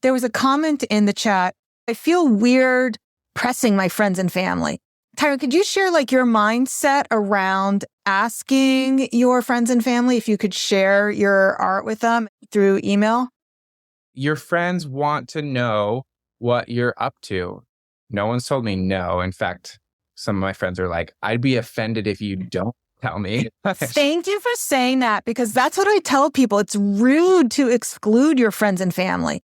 There was a comment in the chat. I feel weird pressing my friends and family. Tyron, could you share like your mindset around asking your friends and family if you could share your art with them through email? Your friends want to know what you're up to. No one's told me no. In fact, some of my friends are like, I'd be offended if you don't tell me. Thank you for saying that, because that's what I tell people. It's rude to exclude your friends and family.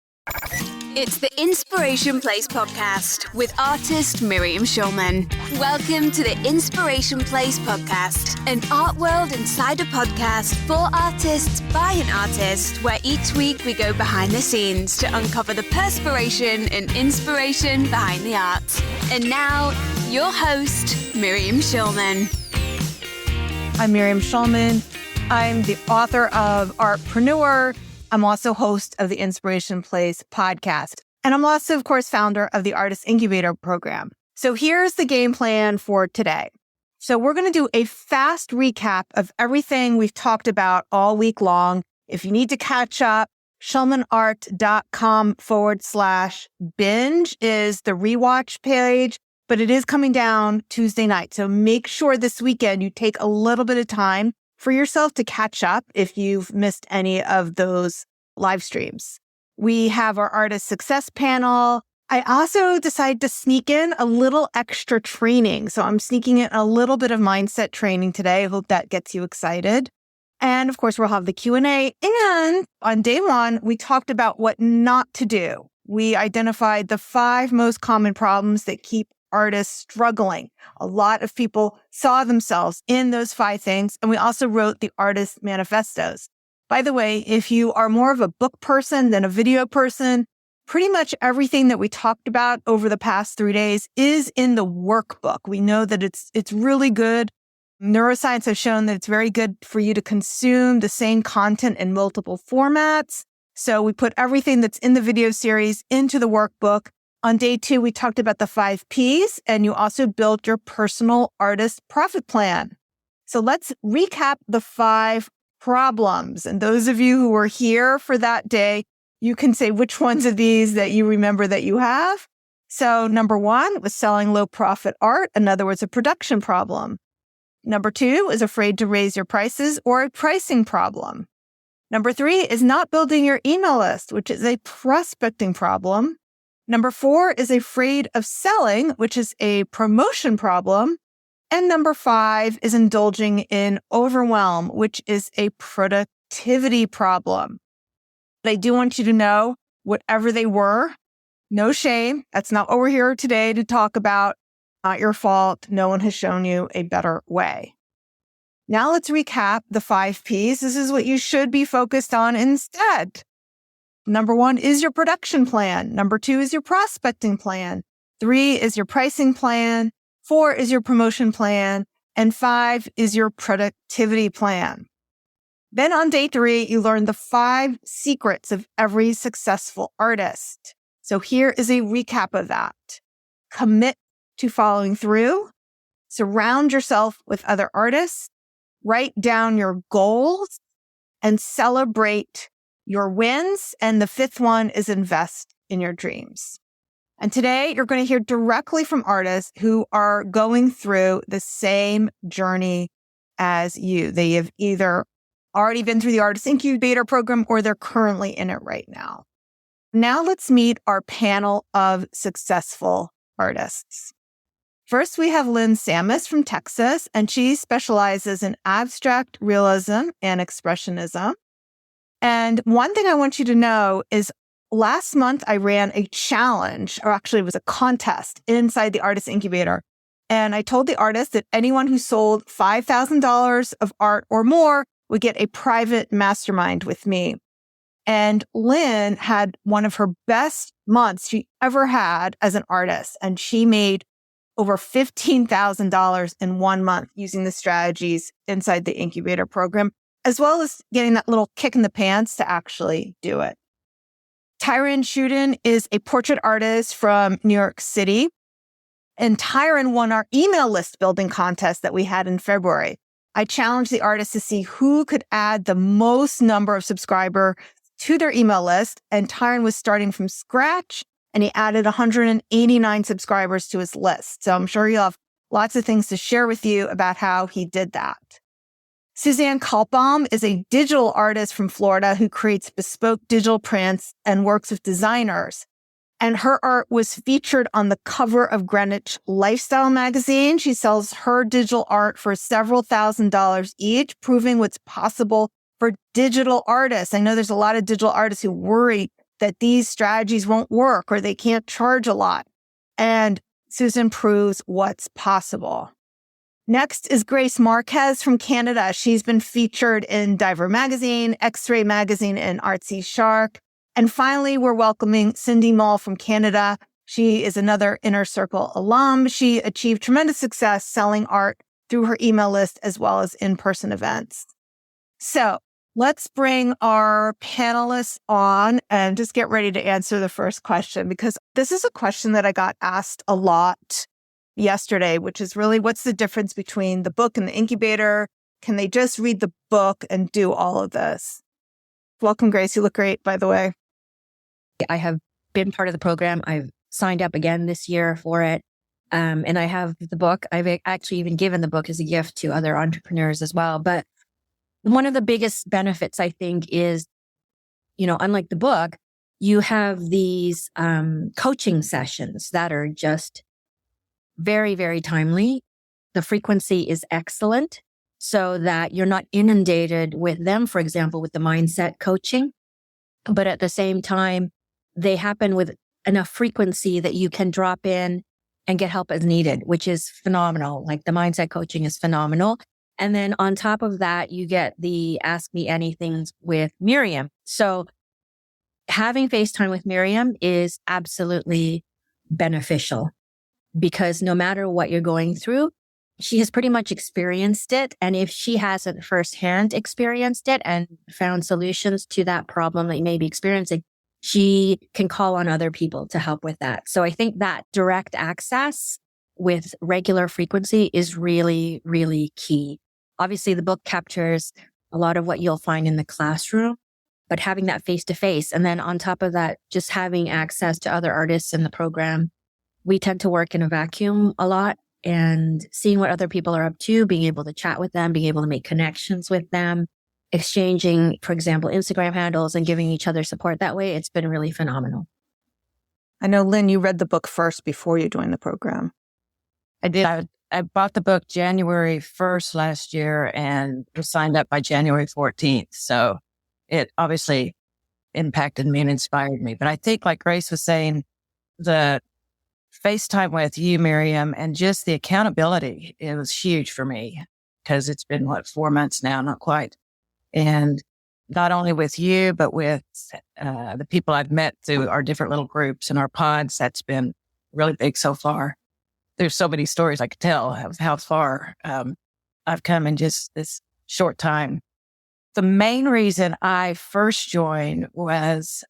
It's the Inspiration Place podcast with artist Miriam Schulman. Welcome to the Inspiration Place podcast, an art world insider podcast for artists by an artist, where each week we go behind the scenes to uncover the perspiration and inspiration behind the art. And now, your host, Miriam Schulman. I'm Miriam Schulman. I'm the author of Artpreneur. I'm also host of the Inspiration Place podcast. And I'm also, of course, founder of the Artist Incubator program. So here's the game plan for today. So we're going to do a fast recap of everything we've talked about all week long. If you need to catch up, schulmanart.com/binge is the rewatch page, but it is coming down Tuesday night. So make sure this weekend you take a little bit of time for yourself to catch up if you've missed any of those live streams. We have our artist success panel. I also decided to sneak in a little extra training. So I'm sneaking in a little bit of mindset training today. I hope that gets you excited. And of course, we'll have the Q&A. And on day one, we talked about what not to do. We identified the 5 most common problems that keep artists struggling. A lot of people saw themselves in those 5 things. And we also wrote the artist manifestos. By the way, if you are more of a book person than a video person, pretty much everything that we talked about over the past 3 days is in the workbook. We know that it's really good. Neuroscience has shown that it's very good for you to consume the same content in multiple formats. So we put everything that's in the video series into the workbook. On day 2, we talked about the 5 Ps, and you also built your personal artist profit plan. So let's recap the 5 problems. And those of you who were here for that day, you can say which ones of these that you remember that you have. So number 1 was selling low profit art. In other words, a production problem. Number 2 is afraid to raise your prices, or a pricing problem. Number 3 is not building your email list, which is a prospecting problem. Number 4 is afraid of selling, which is a promotion problem. And number 5 is indulging in overwhelm, which is a productivity problem. But I do want you to know, whatever they were, no shame. That's not what we're here today to talk about. Not your fault. No one has shown you a better way. Now let's recap the 5 Ps. This is what you should be focused on instead. Number 1 is your production plan. Number 2 is your prospecting plan. 3 is your pricing plan. 4 is your promotion plan. And 5 is your productivity plan. Then on day 3, you learn the 5 secrets of every successful artist. So here is a recap of that. Commit to following through. Surround yourself with other artists. Write down your goals and celebrate your wins. And the 5th one is invest in your dreams. And today you're going to hear directly from artists who are going through the same journey as you. They have either already been through the Artist Incubator program or they're currently in it right now. Now let's meet our panel of successful artists. First, we have Lynn Samus from Texas, and she specializes in abstract realism and expressionism. And one thing I want you to know is last month I ran a challenge, or actually it was a contest inside the Artist Incubator. And I told the artist that anyone who sold $5,000 of art or more would get a private mastermind with me. And Lynn had one of her best months she ever had as an artist. And she made over $15,000 in 1 month using the strategies inside the incubator program, as well as getting that little kick in the pants to actually do it. Tyron Shuden is a portrait artist from New York City. And Tyron won our email list building contest that we had in February. I challenged the artist to see who could add the most number of subscribers to their email list. And Tyron was starting from scratch, and he added 189 subscribers to his list. So I'm sure you'll have lots of things to share with you about how he did that. Suzanne Kaltbaum is a digital artist from Florida who creates bespoke digital prints and works with designers. And her art was featured on the cover of Greenwich Lifestyle magazine. She sells her digital art for several $1,000s each, proving what's possible for digital artists. I know there's a lot of digital artists who worry that these strategies won't work or they can't charge a lot. And Susan proves what's possible. Next is Grace Marquez from Canada. She's been featured in Diver Magazine, X-Ray Magazine, and Artsy Shark. And finally, we're welcoming Cindy Mall from Canada. She is another Inner Circle alum. She achieved tremendous success selling art through her email list as well as in-person events. So let's bring our panelists on and just get ready to answer the first question, because this is a question that I got asked a lot yesterday, which is really, what's the difference between the book and the incubator? Can they just read the book and do all of this? Welcome, Grace. You look great, by the way. I have been part of the program. I've signed up again this year for it. And I have the book. I've actually even given the book as a gift to other entrepreneurs as well. But one of the biggest benefits, I think, is, unlike the book, you have these coaching sessions that are just very, very timely. The frequency is excellent so that you're not inundated with them, for example, with the mindset coaching. But at the same time, they happen with enough frequency that you can drop in and get help as needed, which is phenomenal. Like the mindset coaching is phenomenal. And then on top of that, you get the Ask Me Anythings with Miriam. So having FaceTime with Miriam is absolutely beneficial, because no matter what you're going through, she has pretty much experienced it. And if she hasn't firsthand experienced it and found solutions to that problem that you may be experiencing, she can call on other people to help with that. So I think that direct access with regular frequency is really, really key. Obviously, the book captures a lot of what you'll find in the classroom, but having that face-to-face, and then on top of that, just having access to other artists in the program. We tend to work in a vacuum a lot, and seeing what other people are up to, being able to chat with them, being able to make connections with them, exchanging, for example, Instagram handles and giving each other support that way. It's been really phenomenal. I know, Lynn, you read the book first before you joined the program. I did. I bought the book January 1st last year and was signed up by January 14th. So it obviously impacted me and inspired me. But I think, like Grace was saying, the FaceTime with you, Miriam, and just the accountability, it was huge for me, because it's been, 4 months now, not quite. And not only with you, but with the people I've met through our different little groups and our pods, that's been really big so far. There's so many stories I could tell of how far I've come in just this short time. The main reason I first joined was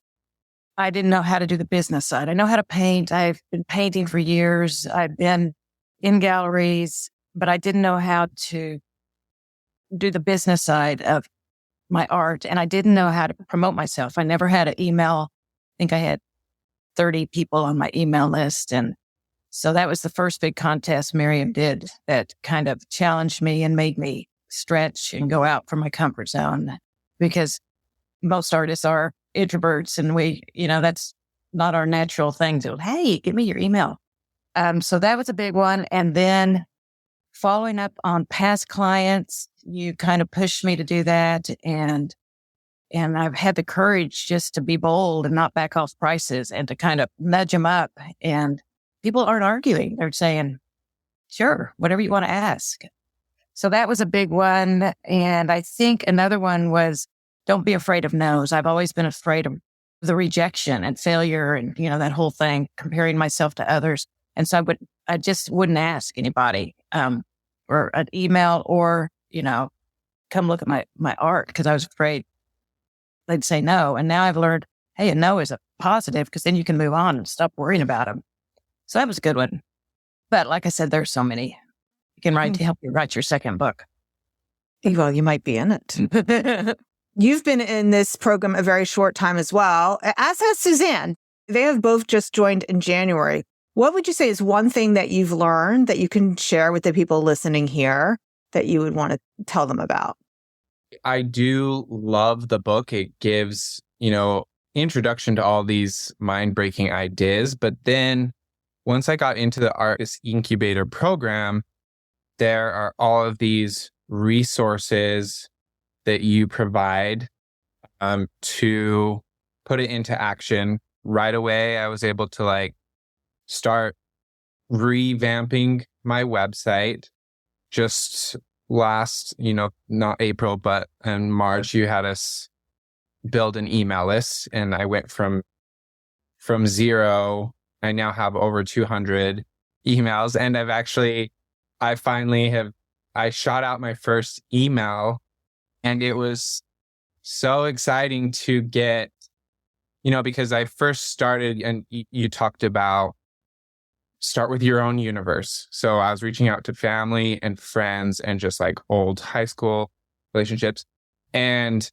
I didn't know how to do the business side. I know how to paint. I've been painting for years. I've been in galleries, but I didn't know how to do the business side of my art. And I didn't know how to promote myself. I never had an email. I think I had 30 people on my email list. And so that was the first big contest Miriam did that kind of challenged me and made me stretch and go out from my comfort zone, because most artists are introverts and we, that's not our natural thing to, hey, give me your email. So that was a big one. And then following up on past clients, you kind of pushed me to do that. And I've had the courage just to be bold and not back off prices and to kind of nudge them up. And people aren't arguing. They're saying, sure, whatever you want to ask. So that was a big one. And I think another one was, don't be afraid of no's. I've always been afraid of the rejection and failure and, that whole thing, comparing myself to others. And so I just wouldn't ask anybody, or an email or, come look at my art, because I was afraid they'd say no. And now I've learned, hey, a no is a positive, because then you can move on and stop worrying about them. So that was a good one. But like I said, there's so many you can write to help you write your second book. Well, you might be in it. You've been in this program a very short time as well, as has Suzanne. They have both just joined in January. What would you say is one thing that you've learned that you can share with the people listening here that you would want to tell them about? I do love the book. It gives, introduction to all these mind-breaking ideas. But then once I got into the Artist Incubator program, there are all of these resources that you provide to put it into action right away. I was able to start revamping my website. Just last, not April, but in March, you had us build an email list, and I went from zero. I now have over 200 emails, and I shot out my first email, and it was so exciting to get, because I first started, and you talked about start with your own universe. So I was reaching out to family and friends and just old high school relationships. And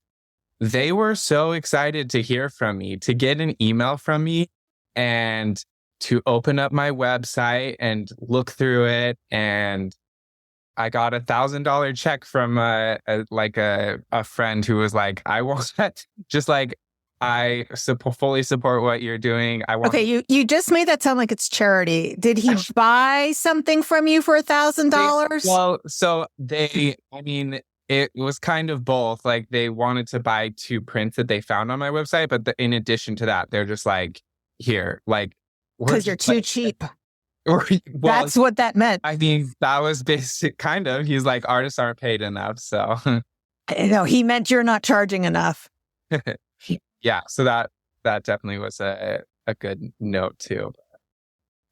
they were so excited to hear from me, to get an email from me and to open up my website and look through it. And I got $1,000 check from a friend who was like, I want just I fully support what you're doing. Okay, you just made that sound like it's charity. Did he buy something from you for $1,000? Well, so it was kind of both. They wanted to buy 2 prints that they found on my website, but in addition to that, they're just here, because you're too cheap. Well, that's what that meant. I mean, that was basic, kind of. He's like, artists aren't paid enough, so. No, he meant you're not charging enough. Yeah, so that definitely was a good note too.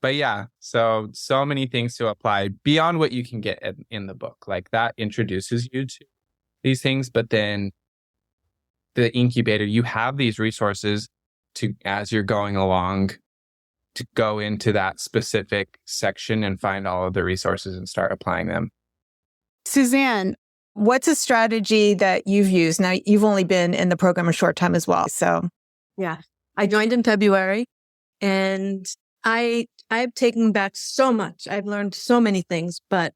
But yeah, so many things to apply beyond what you can get in the book. That introduces you to these things, but then the incubator, you have these resources as you're going along, to go into that specific section and find all of the resources and start applying them. Suzanne, what's a strategy that you've used? Now, you've only been in the program a short time as well. So, yeah, I joined in February, and I've taken back so much. I've learned so many things, but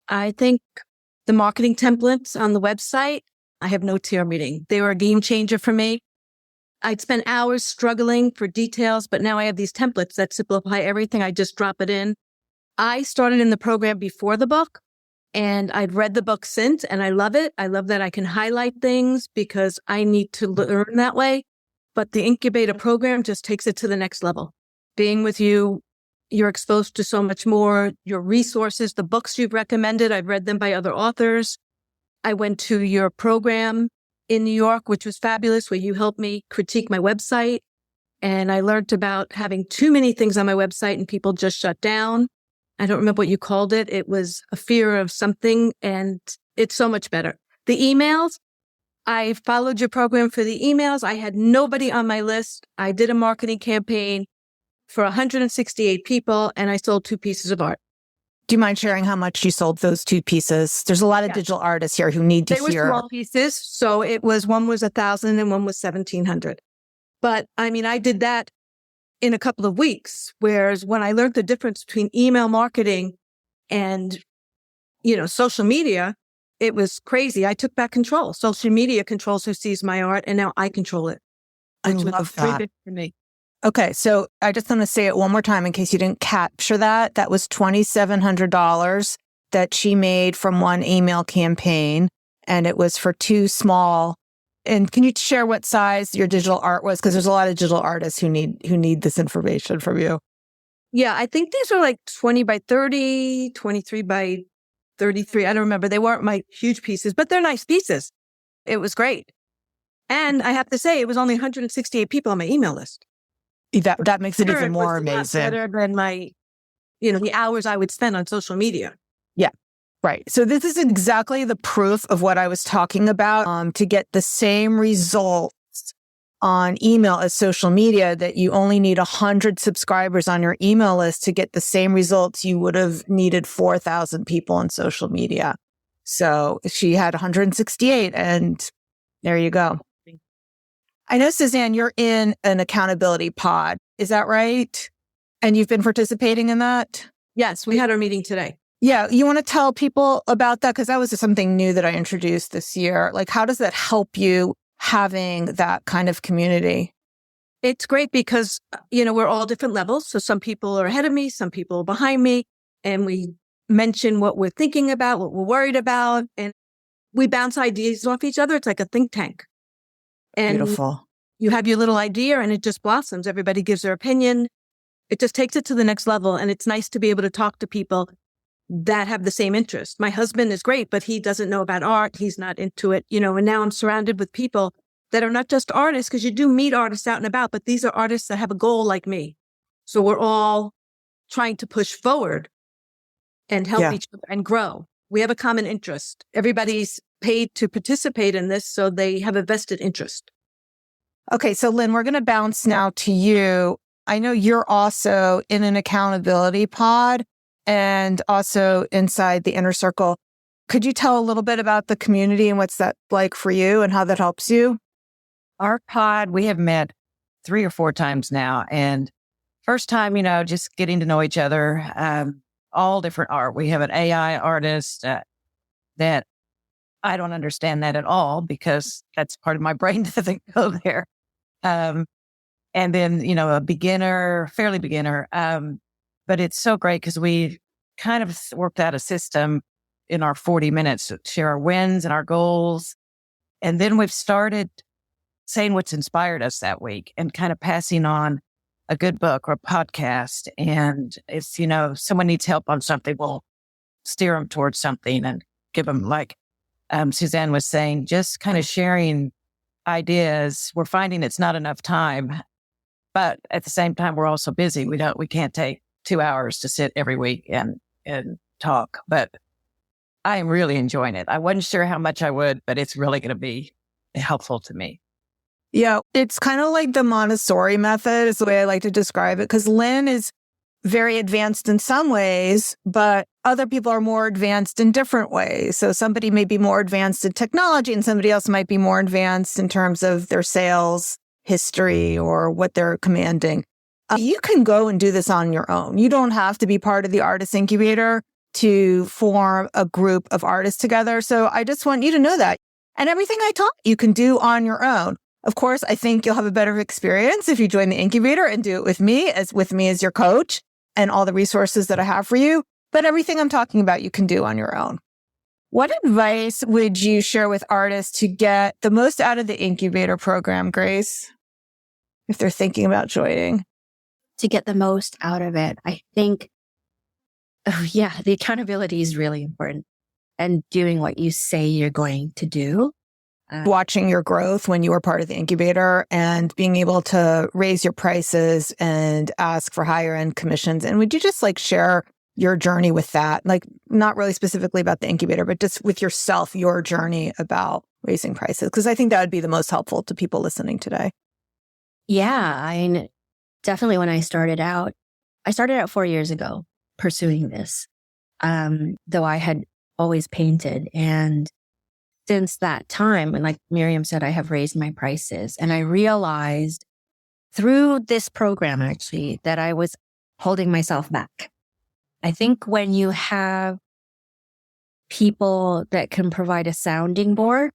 I think the marketing templates on the website, I have no tear meeting. They were a game changer for me. I'd spent hours struggling for details, but now I have these templates that simplify everything. I just drop it in. I started in the program before the book, and I'd read the book since, and I love it. I love that I can highlight things because I need to learn that way. But the incubator program just takes it to the next level. Being with you, you're exposed to so much more. Your resources, the books you've recommended, I've read them by other authors. I went to your program in New York, which was fabulous, where you helped me critique my website. And I learned about having too many things on my website and people just shut down. I don't remember what you called it. It was a fear of something, and it's so much better. The emails, I followed your program for the emails. I had nobody on my list. I did a marketing campaign for 168 people, and I sold 2 pieces of art. Do you mind sharing how much you sold those 2 pieces? There's a lot of digital artists here who need to hear. They were small pieces. So one was 1,000 and one was 1,700. But I did that in a couple of weeks. Whereas when I learned the difference between email marketing and, social media, it was crazy. I took back control. Social media controls who sees my art, and now I control it. I love that. For me. Okay, so I just want to say it one more time in case you didn't capture that. That was $2,700 that she made from one email campaign, and it was for 2 small. And can you share what size your digital art was? Because there's a lot of digital artists who need this information from you. Yeah, I think these were 20 by 30, 23 by 33. I don't remember. They weren't my huge pieces, but they're nice pieces. It was great. And I have to say, it was only 168 people on my email list. That makes it even more amazing. Better than my, the hours I would spend on social media. Yeah, right. So this is exactly the proof of what I was talking about. To get the same results on email as social media, that you only need 100 subscribers on your email list to get the same results you would have needed 4,000 people on social media. So she had 168, and There you go. I know, Suzanne, you're in an accountability pod. Is that right? And you've been participating in that? Yes, we had our meeting today. Yeah. You want to tell people about that? Because that was something new that I introduced this year. Like, how does that help you having that kind of community? It's great because, we're all different levels. So some people are ahead of me, some people are behind me, and we mention what we're thinking about, what we're worried about, and we bounce ideas off each other. It's like a think tank. And Beautiful. you have your little idea and it just blossoms. Everybody gives their opinion. It just takes it to the next level. And it's nice to be able to talk to people that have the same interest. My husband is great, but he doesn't know about art. He's not into it, and now I'm surrounded with people that are not just artists, because you do meet artists out and about, but these are artists that have a goal like me. So we're all trying to push forward and help each other and grow. We have a common interest. Everybody's paid to participate in this, so they have a vested interest. Okay, so Lynn, we're going to bounce now to you. I know you're also in an accountability pod and also inside the inner circle. Could you tell a little bit about the community and what's that like for you and how that helps you? Our pod, we have met 3 or 4 times now. And first time, just getting to know each other, all different art. We have an AI artist that I don't understand that at all because that's part of my brain doesn't go there. And then, a beginner, fairly beginner. But it's so great because we kind of worked out a system in our 40 minutes to share our wins and our goals. And then we've started saying what's inspired us that week and kind of passing on a good book or a podcast. And it's, someone needs help on something, we'll steer them towards something and give them, like Suzanne was saying, just kind of sharing ideas. We're finding it's not enough time, but at the same time, we're also busy. We can't take 2 hours to sit every week and talk, but I am really enjoying it. I wasn't sure how much I would, but it's really going to be helpful to me. Yeah, it's kind of like the Montessori method is the way I like to describe it, because Lynn is very advanced in some ways, but other people are more advanced in different ways. So somebody may be more advanced in technology and somebody else might be more advanced in terms of their sales history or what they're commanding. You can go and do this on your own. You don't have to be part of the Artist Incubator to form a group of artists together. So I just want you to know that. And everything I taught you can do on your own. Of course, I think you'll have a better experience if you join the incubator and do it with me as your coach and all the resources that I have for you. But everything I'm talking about, you can do on your own. What advice would you share with artists to get the most out of the incubator program, Grace, if they're thinking about joining? To get the most out of it, I think, the accountability is really important and doing what you say you're going to do. Watching your growth when you were part of the incubator and being able to raise your prices and ask for higher end commissions. And would you just share your journey with that? Not really specifically about the incubator, but just with yourself, your journey about raising prices. Because I think that would be the most helpful to people listening today. Yeah, definitely when I started out 4 years ago pursuing this, though I had always painted. And since that time, and like Miriam said, I have raised my prices. And I realized through this program, actually, that I was holding myself back. I think when you have people that can provide a sounding board,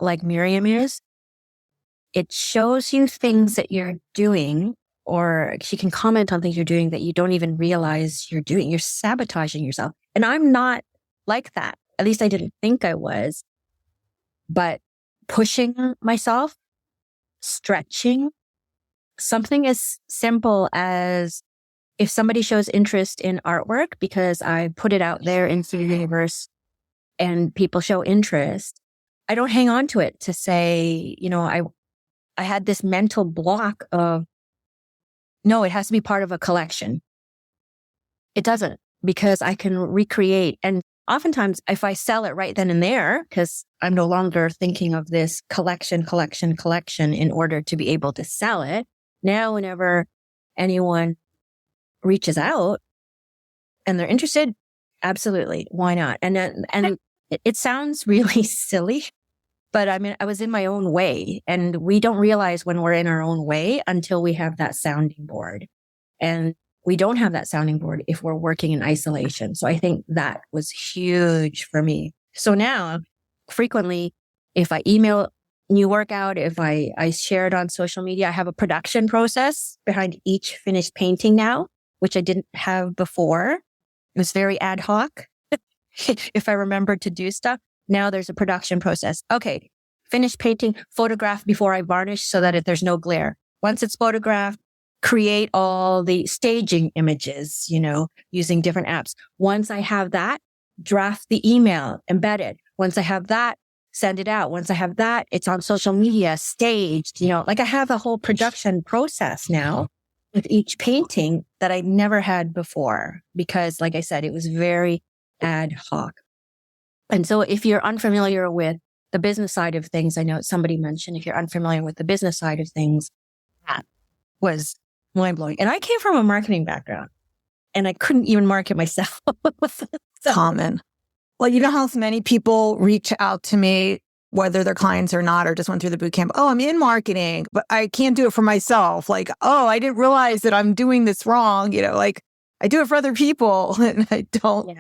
like Miriam is, it shows you things that you're doing, or she can comment on things you're doing that you don't even realize you're doing. You're sabotaging yourself. And I'm not like that. At least I didn't think I was. But pushing myself, stretching, something as simple as if somebody shows interest in artwork because I put it out there into the universe and people show interest, I don't hang on to it to say, I had this mental block of, no, it has to be part of a collection. It doesn't, because I can recreate. And oftentimes, if I sell it right then and there, because I'm no longer thinking of this collection in order to be able to sell it. Now, whenever anyone reaches out and they're interested, absolutely, why not? And it sounds really silly But I mean, I was in my own way, and we don't realize when we're in our own way until we have that sounding board. And we don't have that sounding board if we're working in isolation. So I think that was huge for me. So now frequently, if I email new workout, if I share it on social media, I have a production process behind each finished painting now, which I didn't have before. It was very ad hoc. If I remembered to do stuff, now there's a production process. Okay, finished painting, photograph before I varnish so that there's no glare. Once it's photographed, create all the staging images, using different apps. Once I have that, draft the email, embed it. Once I have that, send it out. Once I have that, it's on social media, staged, like I have a whole production process now with each painting that I never had before because, like I said, it was very ad hoc. And so if you're unfamiliar with the business side of things, I know somebody mentioned, if you're unfamiliar with the business side of things, that was mind blowing. And I came from a marketing background and I couldn't even market myself. Common. Well, you know how many people reach out to me, whether they're clients or not, or just went through the bootcamp. Oh, I'm in marketing, but I can't do it for myself. Like, oh, I didn't realize that I'm doing this wrong. Like I do it for other people and I don't.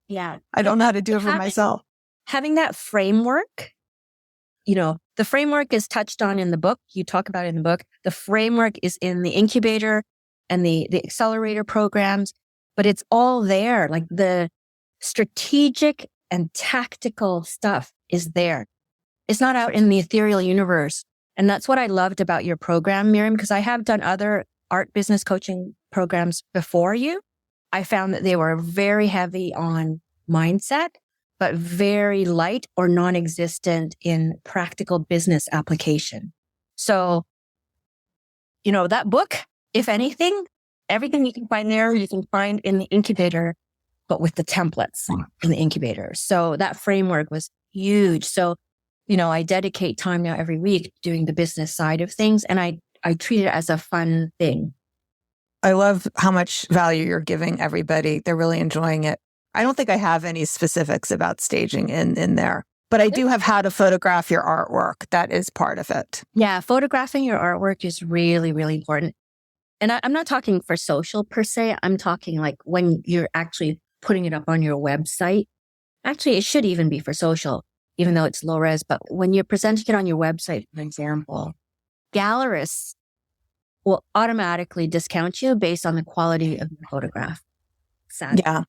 Yeah. I don't know how to do it for myself. Having that framework, the framework is touched on in the book. You talk about it in the book. The framework is in the incubator and the accelerator programs, but it's all there. Like the strategic and tactical stuff is there. It's not out in the ethereal universe. And that's what I loved about your program, Miriam, because I have done other art business coaching programs before you. I found that they were very heavy on mindset, but very light or non-existent in practical business application. So, that book, if anything, everything you can find there, you can find in the incubator, but with the templates in the incubator. So that framework was huge. So, I dedicate time now every week doing the business side of things, and I treat it as a fun thing. I love how much value you're giving everybody. They're really enjoying it. I don't think I have any specifics about staging in there, but I do have how to photograph your artwork. That is part of it. Yeah, photographing your artwork is really, really important. And I'm not talking for social per se. I'm talking like when you're actually putting it up on your website. Actually, it should even be for social, even though it's low res. But when you're presenting it on your website, for example, gallerists will automatically discount you based on the quality of the photograph. Sad. Yeah.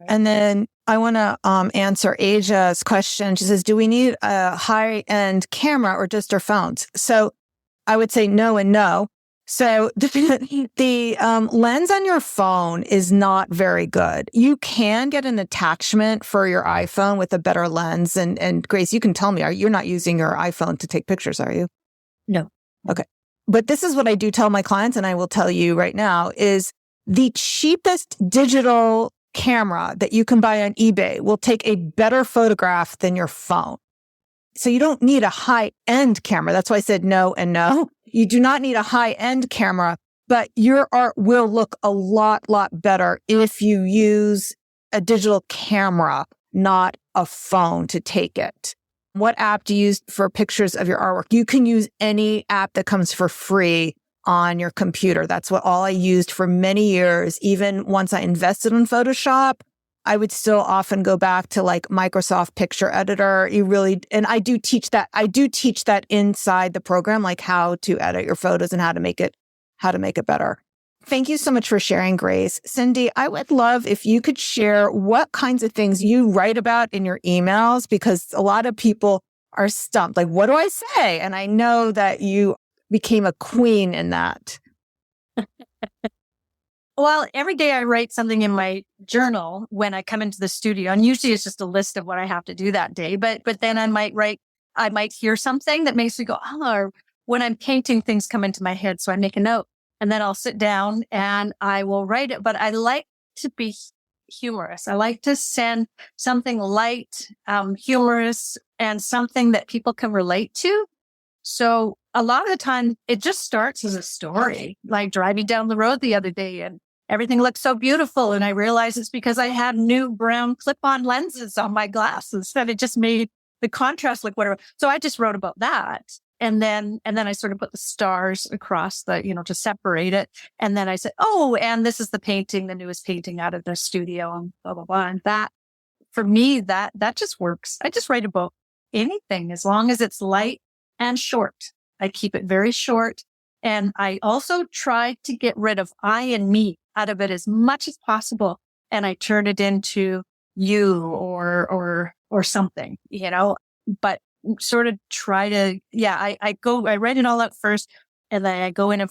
And then I want to answer Asia's question. She says, do we need a high-end camera or just our phones? So I would say no and no. So the lens on your phone is not very good. You can get an attachment for your iPhone with a better lens. And Grace, you can tell me, you're not using your iPhone to take pictures, are you? No. Okay. But this is what I do tell my clients, and I will tell you right now, is the cheapest digital camera that you can buy on eBay will take a better photograph than your phone. So you don't need a high-end camera. That's why I said no and no. You do not need a high-end camera, but your art will look a lot better if you use a digital camera, not a phone to take it. What app do you use for pictures of your artwork? You can use any app that comes for free on your computer. That's what all I used for many years. Even once I invested in Photoshop, I would still often go back to like Microsoft Picture Editor. And I do teach that. I do teach that inside the program, like how to edit your photos and how to make it better. Thank you so much for sharing, Grace. Cindy, I would love if you could share what kinds of things you write about in your emails, because a lot of people are stumped. Like, what do I say? And I know that you became a queen in that. Well, every day I write something in my journal when I come into the studio, and usually it's just a list of what I have to do that day. But then I might hear something that makes me go, or when I'm painting, things come into my head. So I make a note, and then I'll sit down and I will write it. But I like to be humorous. I like to send something light, humorous, and something that people can relate to. So a lot of the time it just starts as a story, like driving down the road the other day and everything looked so beautiful. And I realized it's because I had new brown clip-on lenses on my glasses, that it just made the contrast, like whatever. So I just wrote about that. And then I sort of put the stars across the, to separate it. And then I said, oh, and this is the painting, the newest painting out of the studio and blah, blah, blah. And that, for me, that just works. I just write about anything as long as it's light and short. I keep it very short. And I also try to get rid of I and me out of it as much as possible. And I turn it into you or something, but sort of try to, I write it all out first, and then I go in and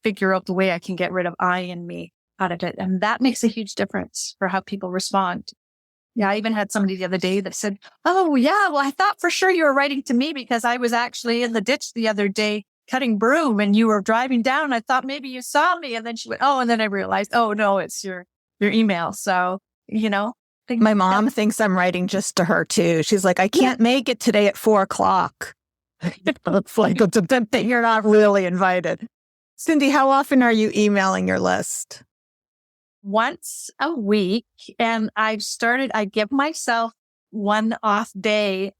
figure out the way I can get rid of I and me out of it. And that makes a huge difference for how people respond. Yeah. I even had somebody the other day that said, oh yeah, well, I thought for sure you were writing to me because I was actually in the ditch the other day cutting broom and you were driving down. I thought maybe you saw me. And then she went, oh, and then I realized, oh no, it's your email. So, my mom thinks I'm writing just to her too. She's like, I can't make it today at 4:00. It's like, you're not really invited. Cindy, how often are you emailing your list? Once a week. And I give myself one off day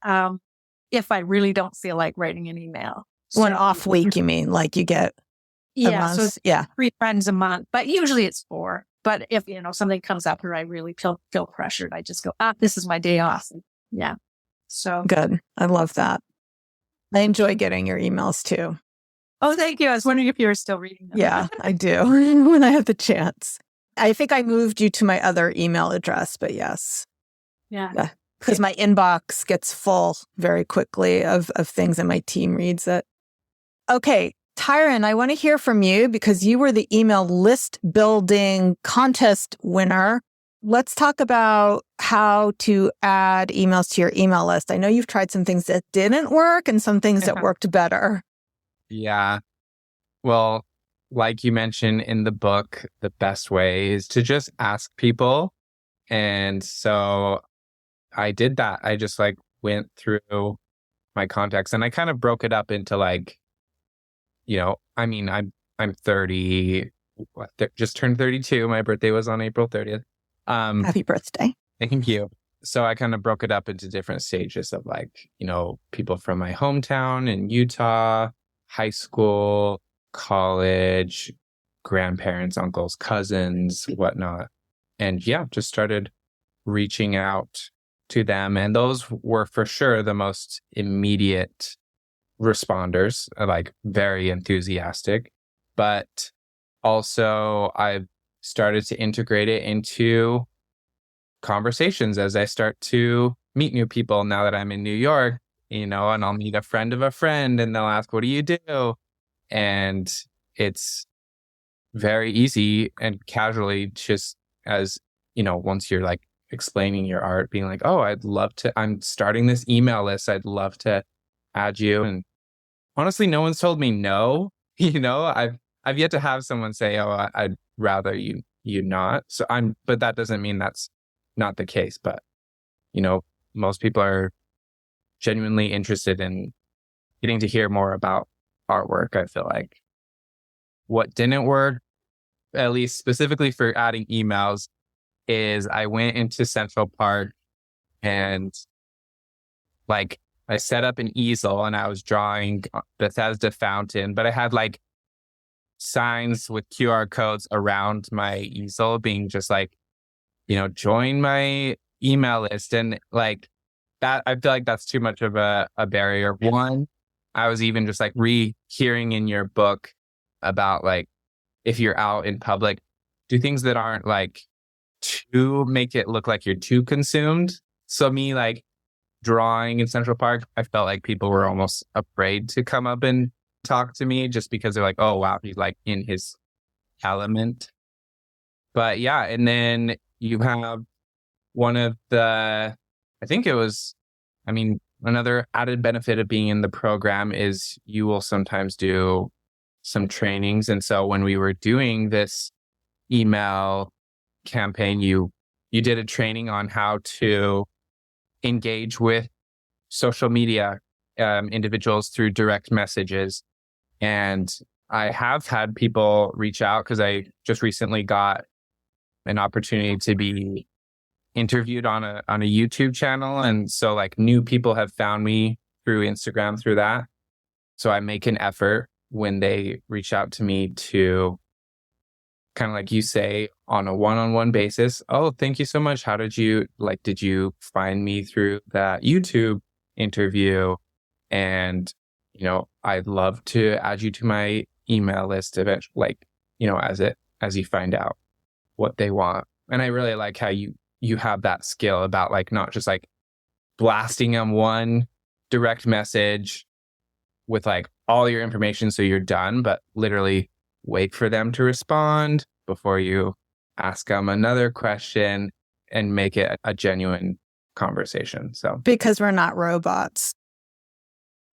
if I really don't feel like writing an email. One off week, you mean? Like you get a month? So it's 3 friends a month, but usually it's 4. But if, something comes up where I really feel pressured, I just go, this is my day off. Yeah. So good. I love that. I enjoy getting your emails too. Oh, thank you. I was wondering if you were still reading them. Yeah, I do when I have the chance. I think I moved you to my other email address, but yes. Yeah. Because my inbox gets full very quickly of things and my team reads it. Okay. Tyron, I want to hear from you because you were the email list building contest winner. Let's talk about how to add emails to your email list. I know you've tried some things that didn't work and some things that worked better. Yeah. Well, like you mentioned in the book, the best way is to just ask people. And so I did that. I just went through my contacts and I kind of broke it up into I'm 30, just turned 32. My birthday was on April 30th. Happy birthday. Thank you. So I kind of broke it up into different stages of people from my hometown in Utah, high school, college, grandparents, uncles, cousins, whatnot. And just started reaching out to them. And those were for sure the most immediate responders, very enthusiastic. But also I've started to integrate it into conversations as I start to meet new people now that I'm in New York, and I'll meet a friend of a friend and they'll ask, what do you do? And it's very easy and casually, just as, once you're explaining your art, being like, oh, I'm starting this email list. I'd love to add you. And honestly, no one's told me no. I've yet to have someone say, oh, I'd rather you not. But that doesn't mean that's not the case. But, most people are genuinely interested in getting to hear more about artwork. I feel like what didn't work, at least specifically for adding emails, is I went into Central Park and I set up an easel and I was drawing Bethesda Fountain, but I had signs with QR codes around my easel being just join my email list. And that, I feel like that's too much of a barrier. One, I was even just rehearing in your book about if you're out in public, do things that aren't to make it look like you're too consumed. So me drawing in Central Park, I felt like people were almost afraid to come up and talk to me just because they're like, oh wow, he's in his element. But yeah, and then you have one of the, another added benefit of being in the program is you will sometimes do some trainings. And so when we were doing this email campaign, you did a training on how to engage with social media individuals through direct messages. And I have had people reach out because I just recently got an opportunity to be interviewed on a YouTube channel. And so like new people have found me through Instagram through that. So I make an effort when they reach out to me to kind of like you say on a one-on-one basis. Oh, thank you so much. How did you find me through that YouTube interview? And, I'd love to add you to my email list eventually, as you find out what they want. And I really like how you have that skill about like, not just like blasting them one direct message with like all your information so you're done, but literally wait for them to respond before you ask them another question and make it a genuine conversation. So because we're not robots.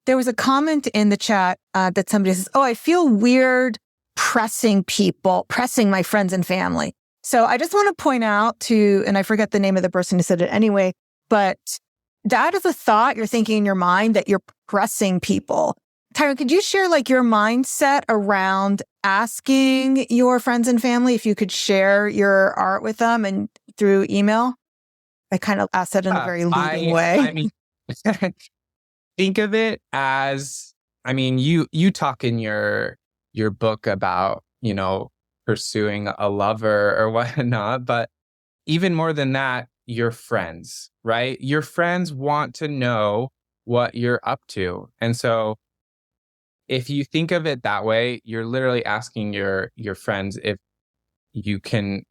There was a comment in the chat that somebody says, "Oh, I feel weird pressing my friends and family." So I just want to point out and I forget the name of the person who said it anyway, but that is a thought you're thinking in your mind that you're pressing people. Tyron, could you share like your mindset around asking your friends and family if you could share your art with them and through email? I kind of asked that in a very leading way. I mean, think of it as, you talk in your book about, pursuing a lover or whatnot, but even more than that, your friends, right? Your friends want to know what you're up to. And so if you think of it that way, you're literally asking your friends if you can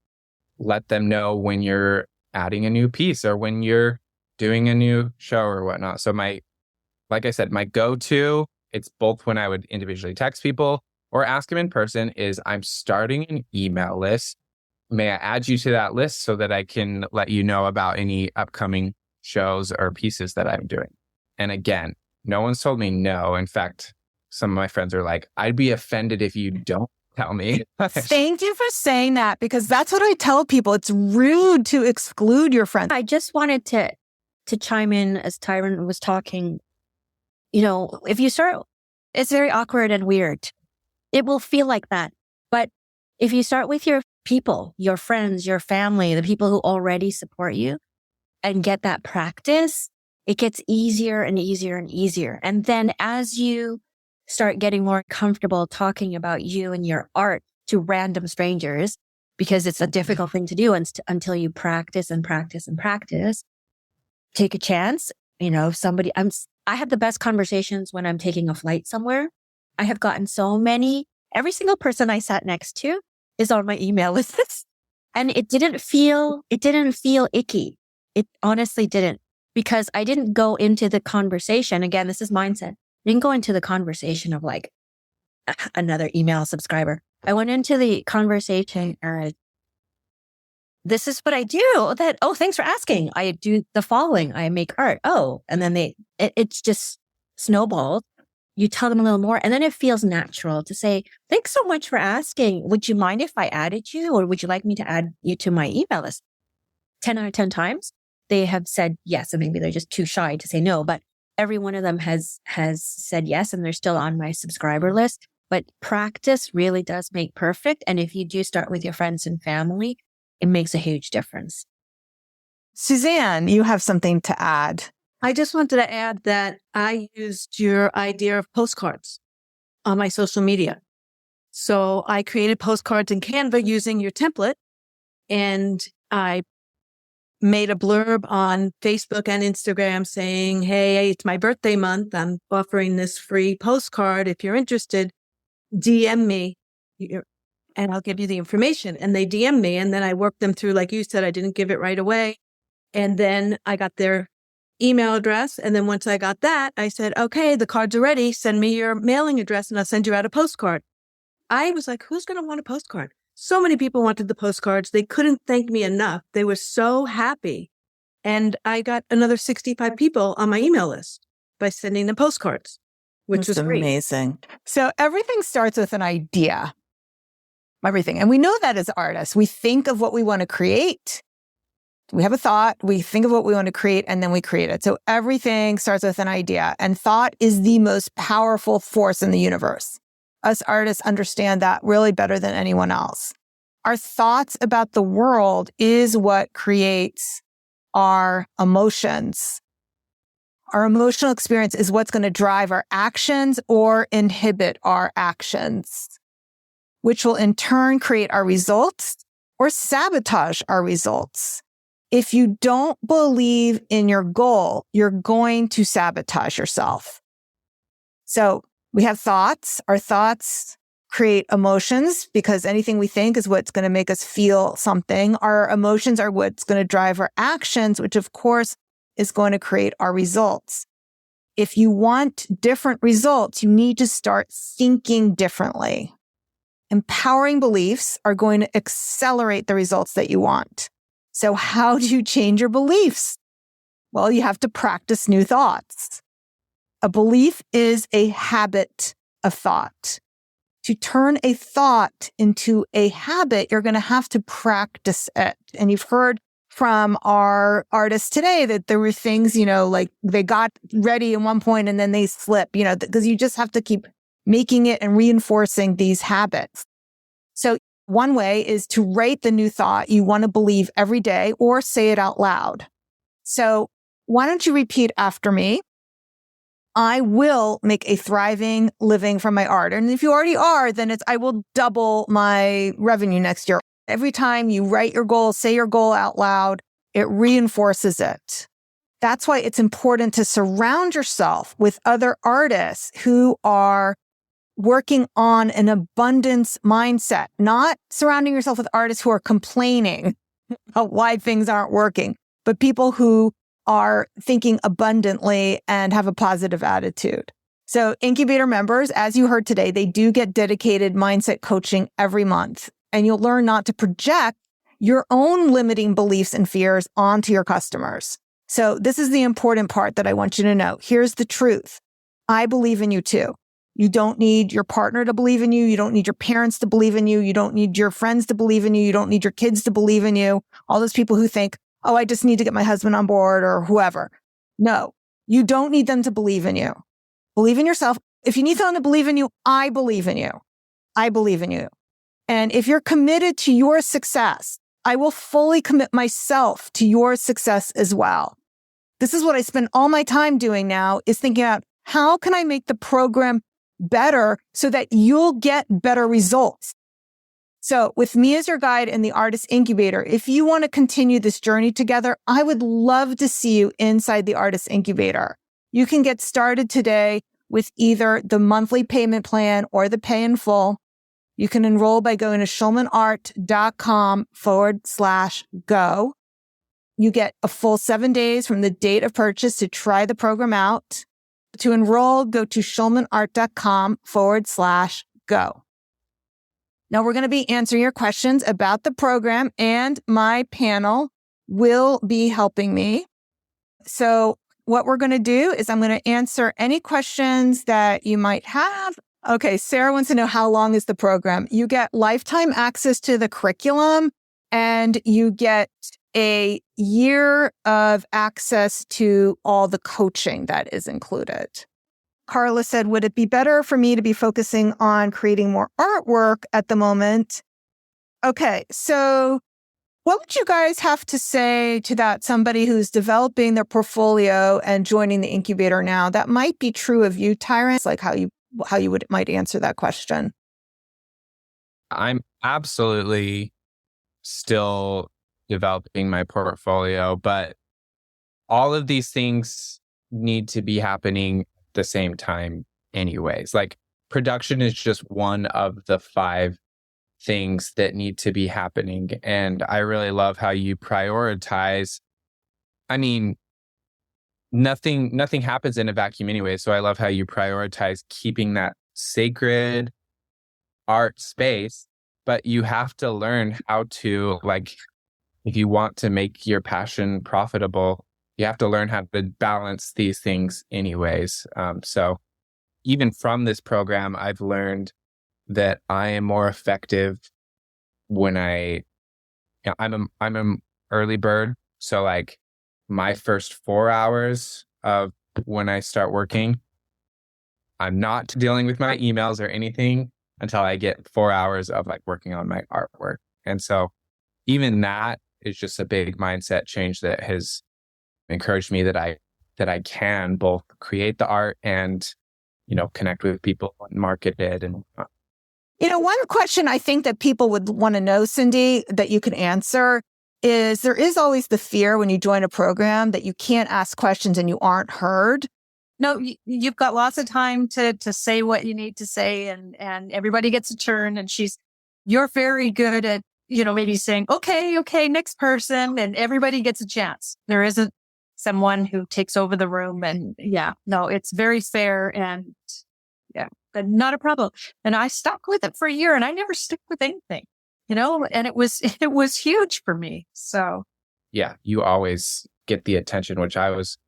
let them know when you're adding a new piece or when you're doing a new show or whatnot. So like I said, my go-to, it's both when I would individually text people or ask them in person, is I'm starting an email list. May I add you to that list so that I can let you know about any upcoming shows or pieces that I'm doing? And again, no one's told me no. In fact, some of my friends are like, I'd be offended if you don't tell me. Thank you for saying that, because that's what I tell people. It's rude to exclude your friends. I just wanted to chime in as Tyron was talking. If you start, it's very awkward and weird. It will feel like that. But if you start with your people, your friends, your family, the people who already support you, and get that practice, it gets easier and easier and easier. And then as you start getting more comfortable talking about you and your art to random strangers, because it's a difficult thing to do until you practice and practice and practice, take a chance. I have the best conversations when I'm taking a flight somewhere. I have gotten so many. Every single person I sat next to is on my email list. And it didn't feel icky. It honestly didn't, because I didn't go into the conversation. Again, this is mindset. I didn't go into the conversation of like another email subscriber. I went into the conversation, this is what I do. Thanks for asking. I do the following. I make art. And then it's just snowballed. You tell them a little more, and then it feels natural to say, thanks so much for asking. Would you mind if I added you, or would you like me to add you to my email list? 10 out of 10 times, they have said yes, and maybe they're just too shy to say no, but every one of them has said yes, and they're still on my subscriber list. But practice really does make perfect. And if you do start with your friends and family, it makes a huge difference. Suzanne, you have something to add. I just wanted to add that I used your idea of postcards on my social media. So I created postcards in Canva using your template, and I made a blurb on Facebook and Instagram saying, hey, it's my birthday month. I'm offering this free postcard. If you're interested, DM me and I'll give you the information. And they DM me, and then I worked them through, like you said, I didn't give it right away. And then I got their email address. And then once I got that, I said, okay, the cards are ready. Send me your mailing address and I'll send you out a postcard. I was like, who's going to want a postcard? So many people wanted the postcards. They couldn't thank me enough. They were so happy. And I got another 65 people on my email list by sending them postcards, which was great. Amazing. So everything starts with an idea. Everything. And we know that as artists, we think of what we want to create. We have a thought, we think of what we want to create, and then we create it. So everything starts with an idea, and thought is the most powerful force in the universe. Us artists understand that really better than anyone else. Our thoughts about the world is what creates our emotions. Our emotional experience is what's going to drive our actions or inhibit our actions, which will in turn create our results or sabotage our results. If you don't believe in your goal, you're going to sabotage yourself. So we have thoughts. Our thoughts create emotions because anything we think is what's going to make us feel something. Our emotions are what's going to drive our actions, which of course is going to create our results. If you want different results, you need to start thinking differently. Empowering beliefs are going to accelerate the results that you want. So how do you change your beliefs? Well, you have to practice new thoughts. A belief is a habit of thought. To turn a thought into a habit, you're going to have to practice it. And you've heard from our artists today that there were things, like they got ready at one point and then they slip, because you just have to keep making it and reinforcing these habits. So one way is to write the new thought you want to believe every day or say it out loud. So why don't you repeat after me? I will make a thriving living from my art. And if you already are, then I will double my revenue next year. Every time you write your goal, say your goal out loud, it reinforces it. That's why it's important to surround yourself with other artists who are working on an abundance mindset, not surrounding yourself with artists who are complaining about why things aren't working, but people who are thinking abundantly and have a positive attitude. So Incubator members, as you heard today, they do get dedicated mindset coaching every month. And you'll learn not to project your own limiting beliefs and fears onto your customers. So this is the important part that I want you to know. Here's the truth. I believe in you too. You don't need your partner to believe in you. You don't need your parents to believe in you. You don't need your friends to believe in you. You don't need your kids to believe in you. All those people who think, oh, I just need to get my husband on board or whoever. No, you don't need them to believe in you. Believe in yourself. If you need someone to believe in you, I believe in you. I believe in you. And if you're committed to your success, I will fully commit myself to your success as well. This is what I spend all my time doing now, is thinking about how can I make the program better so that you'll get better results. So with me as your guide in the Artist Incubator, if you want to continue this journey together, I would love to see you inside the Artist Incubator. You can get started today with either the monthly payment plan or the pay in full. You can enroll by going to schulmanart.com/go. You get a full 7 days from the date of purchase to try the program out. To enroll, go to schulmanart.com/go. Now we're going to be answering your questions about the program, and my panel will be helping me. So what we're going to do is I'm going to answer any questions that you might have. Okay, Sarah wants to know, how long is the program? You get lifetime access to the curriculum, and you get a year of access to all the coaching that is included. Carla said, would it be better for me to be focusing on creating more artwork at the moment? Okay, so what would you guys have to say to that, somebody who's developing their portfolio and joining the incubator now? That might be true of you, Tyron. It's like how you might answer that question. I'm absolutely still developing my portfolio, but all of these things need to be happening at the same time anyways. Like, production is just one of the 5 things that need to be happening. And I really love how you prioritize. I mean, nothing happens in a vacuum anyway. So I love how you prioritize keeping that sacred art space, but you have to learn how to, like, if you want to make your passion profitable, you have to learn how to balance these things anyways. So even from this program, I've learned that I am more effective when I'm an early bird. So like my first 4 hours of when I start working, I'm not dealing with my emails or anything until I get 4 hours of like working on my artwork. And so even that is just a big mindset change that has encouraged me that I can both create the art and, connect with people and market it. And one question I think that people would want to know, Cindy, that you can answer is there is always the fear when you join a program that you can't ask questions and you aren't heard. No, you've got lots of time to say what you need to say, and everybody gets a turn. And you're very good at, maybe saying, okay, next person, and everybody gets a chance. There isn't someone who takes over the room, and it's very fair, and not a problem. And I stuck with it for a year, and I never stuck with anything, and it was huge for me. So yeah, you always get the attention, which I was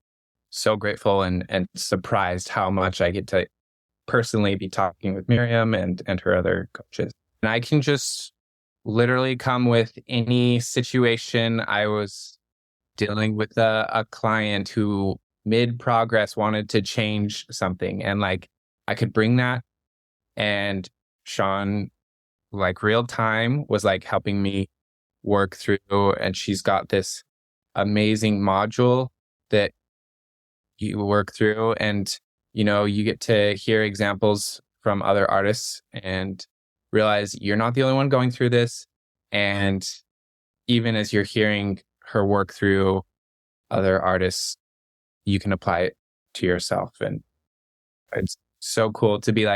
so grateful and surprised how much I get to personally be talking with Miriam and her other coaches. And I can just literally come with any situation. I was dealing with a client who mid-progress wanted to change something, and I could bring that, and Sean, real time, was helping me work through, and she's got this amazing module that you work through, and you get to hear examples from other artists and realize you're not the only one going through this. And even as you're hearing her work through other artists, you can apply it to yourself. And it's so cool to be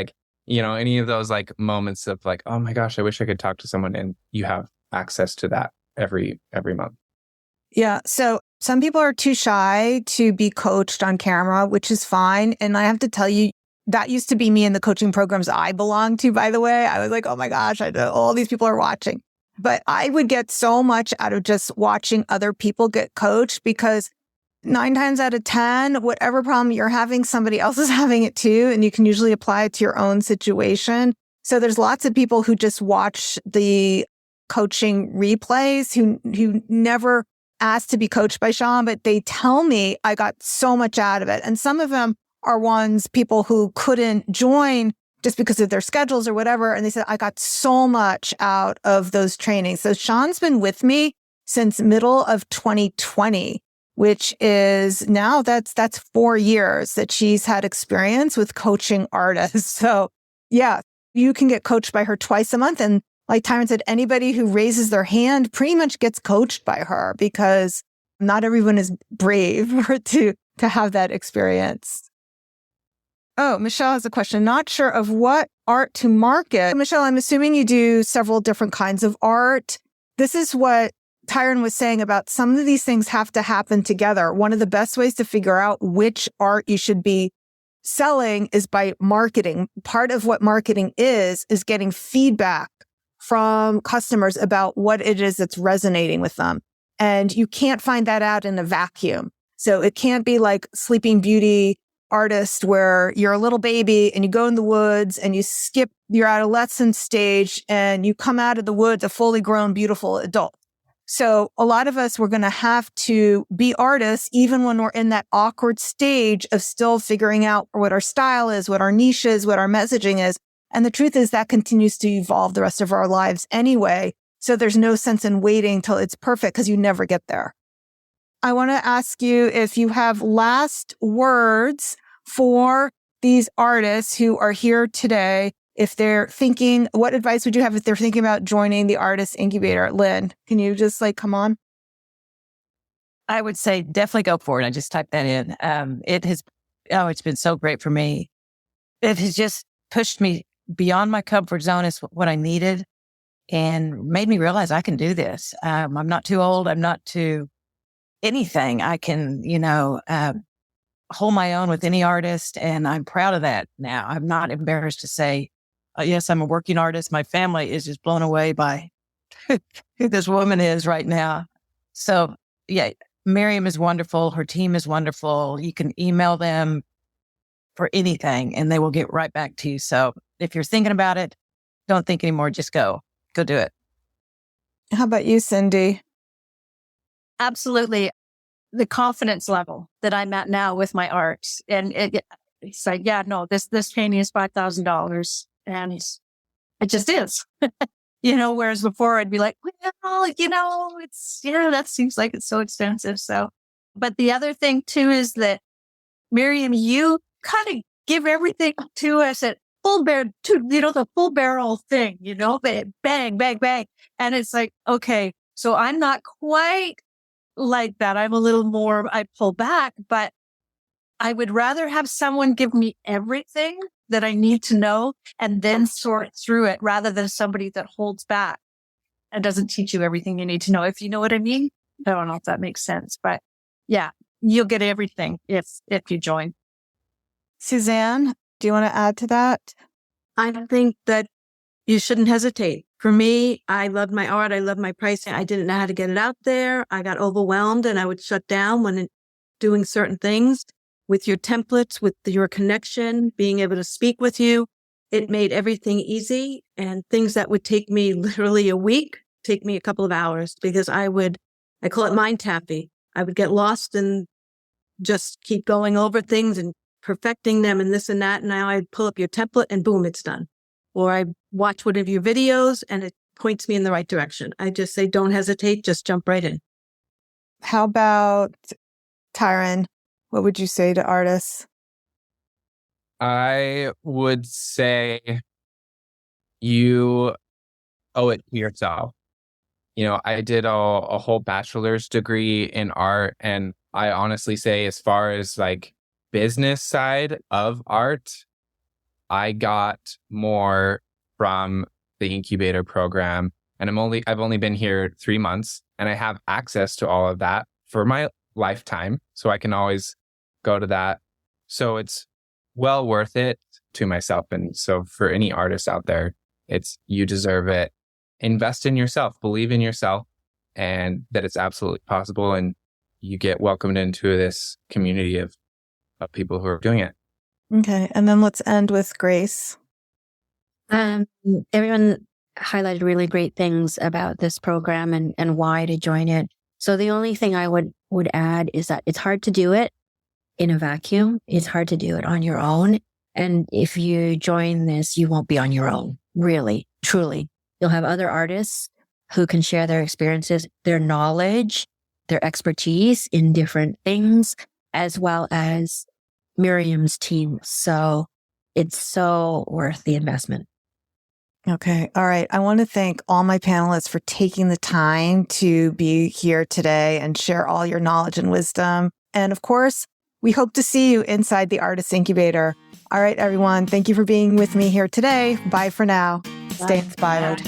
any of those moments of oh my gosh, I wish I could talk to someone, and you have access to that every month. Yeah. So some people are too shy to be coached on camera, which is fine. And I have to tell you, that used to be me in the coaching programs I belonged to, by the way. I was like, oh my gosh, I know all these people are watching. But I would get so much out of just watching other people get coached, because 9 times out of 10, whatever problem you're having, somebody else is having it too. And you can usually apply it to your own situation. So there's lots of people who just watch the coaching replays who never asked to be coached by Sean, but they tell me I got so much out of it. And some of them are people who couldn't join just because of their schedules or whatever. And they said, I got so much out of those trainings. So Sean's been with me since middle of 2020, which is now that's 4 years that she's had experience with coaching artists. So yeah, you can get coached by her twice a month. And like Tyron said, anybody who raises their hand pretty much gets coached by her, because not everyone is brave to have that experience. Oh, Michelle has a question. Not sure of what art to market. Michelle, I'm assuming you do several different kinds of art. This is what Tyron was saying about some of these things have to happen together. One of the best ways to figure out which art you should be selling is by marketing. Part of what marketing is getting feedback from customers about what it is that's resonating with them. And you can't find that out in a vacuum. So it can't be like Sleeping Beauty artist where you're a little baby and you go in the woods and you skip your adolescent stage and you come out of the woods a fully grown, beautiful adult. So a lot of us, we're going to have to be artists even when we're in that awkward stage of still figuring out what our style is, what our niche is, what our messaging is. And the truth is that continues to evolve the rest of our lives anyway. So there's no sense in waiting till it's perfect, because you never get there. I want to ask you if you have last words for these artists who are here today. If they're thinking, what advice would you have if they're thinking about joining the Artist Incubator? Lynn, can you just come on? I would say definitely go for it. I just typed that in. It's been so great for me. It has just pushed me beyond my comfort zone is what I needed, and made me realize I can do this. I'm not too old. I'm not too anything. I can, hold my own with any artist. And I'm proud of that now. I'm not embarrassed to say, yes, I'm a working artist. My family is just blown away by who this woman is right now. So yeah, Miriam is wonderful. Her team is wonderful. You can email them for anything and they will get right back to you. So if you're thinking about it, don't think anymore. Just go do it. How about you, Cindy? Absolutely. The confidence level that I'm at now with my art. And it's like, this painting is $5,000. And it just is. whereas before I'd be like, well, that seems like it's so expensive. So, but the other thing too is that Miriam, you kind of give everything to us at the full barrel thing, bang, bang, bang. And it's like, okay, so I'm not quite like that. I'm a little more, I pull back, but I would rather have someone give me everything that I need to know and then sort through it rather than somebody that holds back and doesn't teach you everything you need to know. If you know what I mean? I don't know if that makes sense, but yeah, you'll get everything if you join. Suzanne, do you want to add to that? I think that you shouldn't hesitate. For me, I loved my art. I loved my pricing. I didn't know how to get it out there. I got overwhelmed and I would shut down when doing certain things. With your templates, with your connection, being able to speak with you, it made everything easy. And things that would take me literally a week, take me a couple of hours because I call it mind tapping. I would get lost and just keep going over things and perfecting them and this and that. And now I'd pull up your template and boom, it's done. Or I watch one of your videos and it points me in the right direction. I just say, don't hesitate, just jump right in. How about Tyron? What would you say to artists? I would say you owe it to yourself. I did a whole bachelor's degree in art, and I honestly say, as far as like business side of art, I got more from the incubator program, and I've only been here 3 months, and I have access to all of that for my lifetime, so I can always go to that. So it's well worth it to myself. And so for any artist out there, you deserve it. Invest in yourself, believe in yourself, and that it's absolutely possible. And you get welcomed into this community of people who are doing it. Okay. And then let's end with Grace. Everyone highlighted really great things about this program and why to join it. So the only thing I would add is that it's hard to do it in a vacuum. It's hard to do it on your own. And if you join this, you won't be on your own, really, truly. You'll have other artists who can share their experiences, their knowledge, their expertise in different things, as well as Miriam's team. So it's so worth the investment. Okay. All right. I want to thank all my panelists for taking the time to be here today and share all your knowledge and wisdom. And of course, we hope to see you inside the Artist Incubator. All right, everyone. Thank you for being with me here today. Bye for now. Stay inspired.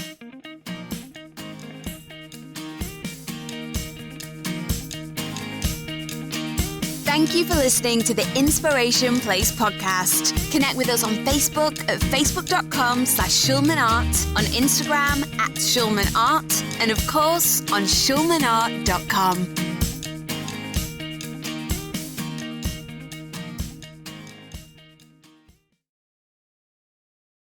Thank you for listening to the Inspiration Place podcast. Connect with us on Facebook at facebook.com/SchulmanArt, on Instagram @SchulmanArt, and of course on schulmanart.com.